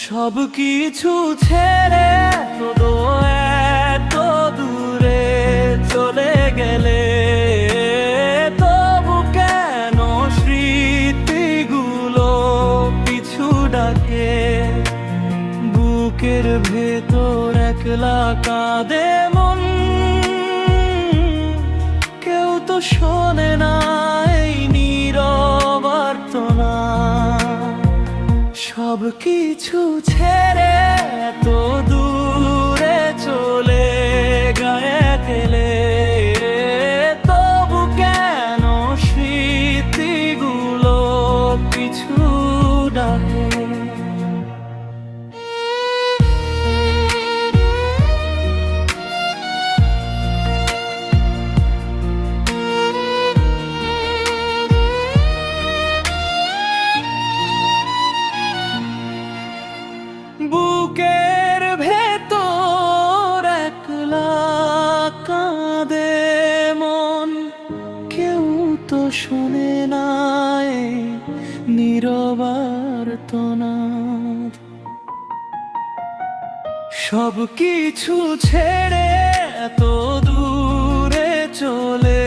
সব কিছু ছেড়ে তো এত দূরে চলে গেলে, তবু কেন স্মৃতিগুলো পিছু ডাকে? বুকের ভেতর একলা কাঁদে মন, কেউ তো শোনে না এই নীরব আর্তনা। সব কিছু ছেড়ে তো দূরে চলে গেলে, তবু কেন স্মৃতিগুলো পিছু ডাকে? বুকের ভেতর একলা কাঁদে মন, কেউ তো শোনে না এই নীরব আর্তনাদ। সব কিছু ছেড়ে এত দূরে চলে